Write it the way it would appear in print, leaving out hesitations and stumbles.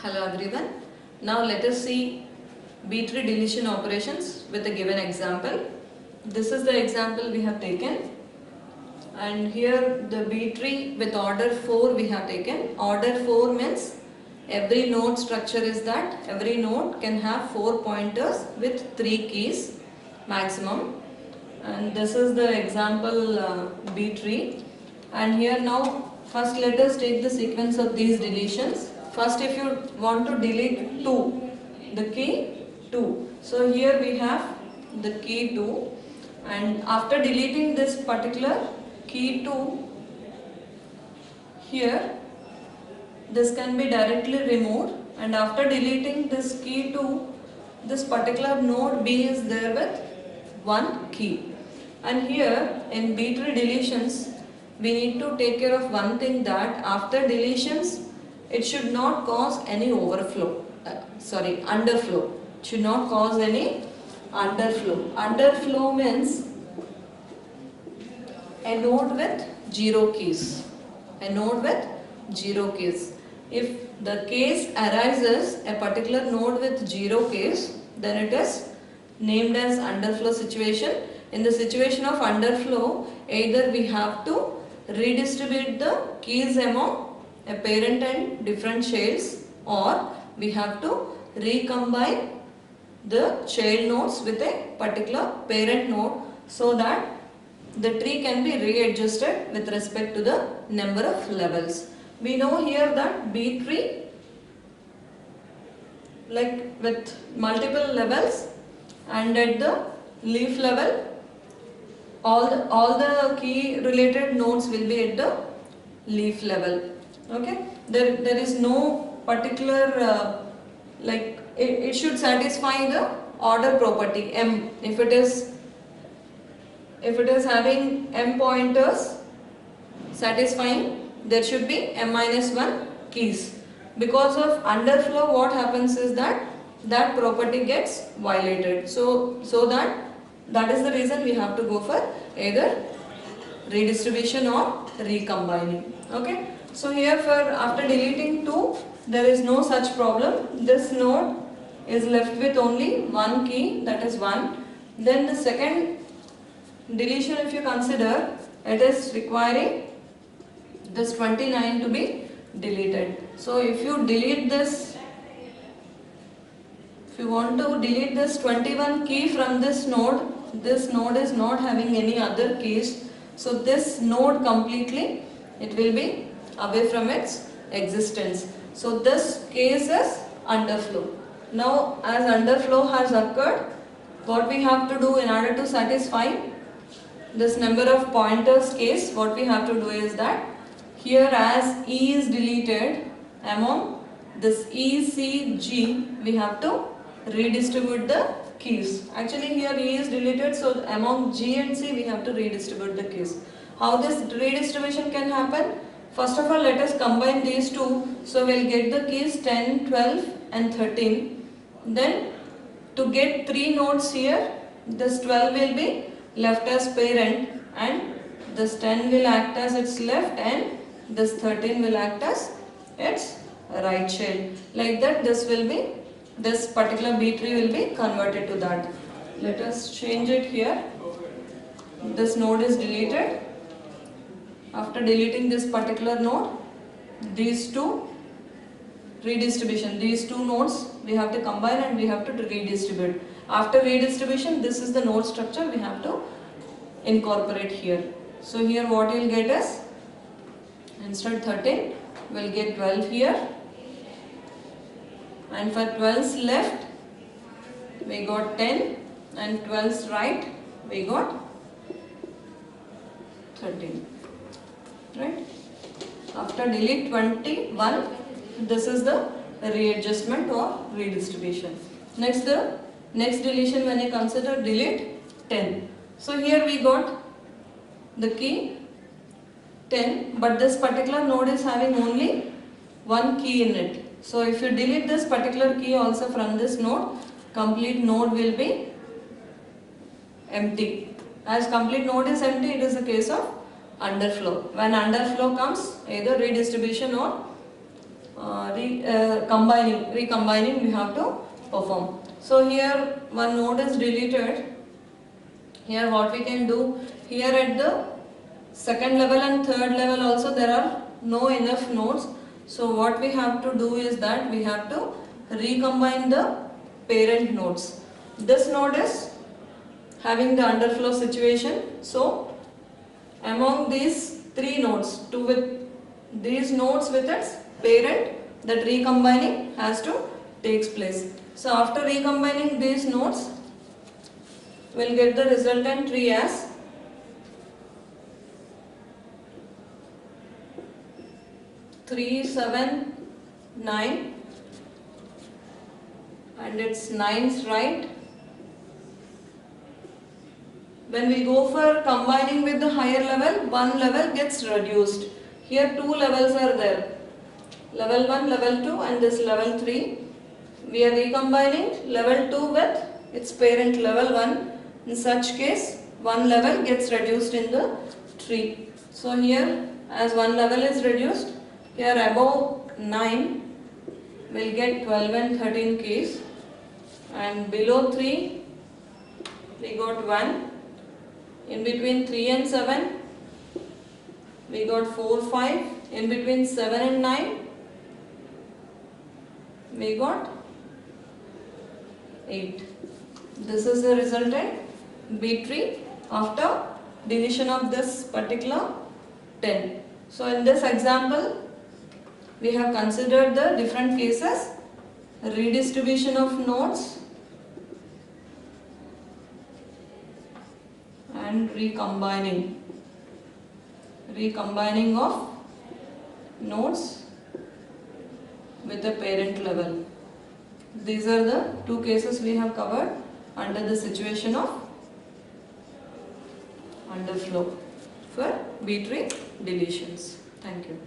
Hello everyone. Now let us see B-tree deletion operations with a given example. This is the example we have taken, and here the B-tree with order 4 we have taken. Order 4 means every node structure is that every node can have 4 pointers with 3 keys maximum, and this is the example B-tree. And here now first let us take the sequence of these deletions. First, if you want to delete 2, the key 2. So here we have the key 2, and after deleting this particular key 2, here this can be directly removed, and after deleting this key 2, this particular node B is there with 1 key. And here in B-tree deletions, we need to take care of one thing, that after deletions it should not cause any underflow. It should not cause any underflow. Underflow means a node with 0 keys. A node with 0 keys. If the case arises a particular node with 0 keys, then it is named as underflow situation. In the situation of underflow, either we have to redistribute the keys among a parent and different childs, or we have to recombine the child nodes with a particular parent node so that the tree can be readjusted with respect to the number of levels. We know here that B-tree, like with multiple levels, and at the leaf level all the key related nodes will be at the leaf level. Okay, there is no particular it should satisfy the order property M. If it is having M pointers satisfying, there should be M minus 1 keys. Because of underflow, what happens is that property gets violated. So that is the reason we have to go for either redistribution or recombining. Okay. So here after deleting 2, there is no such problem. This node is left with only 1 key, that is 1. Then the second deletion, if you consider, it is requiring this 29 to be deleted. So if you delete this, if you want to delete this 21 key from this node is not having any other keys. So this node completely, it will be away from its existence. So this case is underflow. Now as underflow has occurred, what we have to do in order to satisfy this number of pointers case, what we have to do is that here as E is deleted, among this E, C, G, we have to redistribute the keys. Actually here E is deleted, so among G and C we have to redistribute the keys. How this redistribution can happen? First of all, let us combine these two. So we'll get the keys 10, 12 and 13. Then to get 3 nodes here, this 12 will be left as parent, and this 10 will act as its left, and this 13 will act as its right child. Like that, this particular B tree will be converted to that. Let us change it here. This node is deleted. After deleting this particular node, these two redistribution, these two nodes we have to combine and we have to redistribute. After redistribution, this is the node structure we have to incorporate here. So here what you will get is, instead 13, we will get 12 here, and for 12's left we got 10, and 12's right we got 13. Right? After delete 21, this is the readjustment or redistribution. Next, the next deletion, when you consider delete 10. So here we got the key 10, but this particular node is having only 1 key in it. So if you delete this particular key also from this node, complete node will be empty. As complete node is empty, it is a case of underflow. When underflow comes, either redistribution or recombining we have to perform. So here one node is deleted. Here what we can do, here at the second level and third level also there are no enough nodes. So what we have to do is that we have to recombine the parent nodes. This node is having the underflow situation. So among these three nodes, two with these nodes with its parent, that recombining has to takes place. So after recombining these nodes, we'll get the resultant tree as three, 7, 9, and it's 9's right. When we go for combining with the higher level, one level gets reduced. Here two levels are there, level 1, level 2 and this level 3. We are recombining level 2 with its parent level 1. In such case, one level gets reduced in the tree. So here as one level is reduced, here above 9 will get 12 and 13 keys, and below 3 we got 1. In between 3 and 7 we got 4, 5. In between 7 and 9 we got 8. This is the resultant B tree after deletion of this particular 10. So in this example we have considered the different cases: redistribution of nodes and recombining of nodes with the parent level. These are the two cases we have covered under the situation of underflow for B tree deletions. Thank you.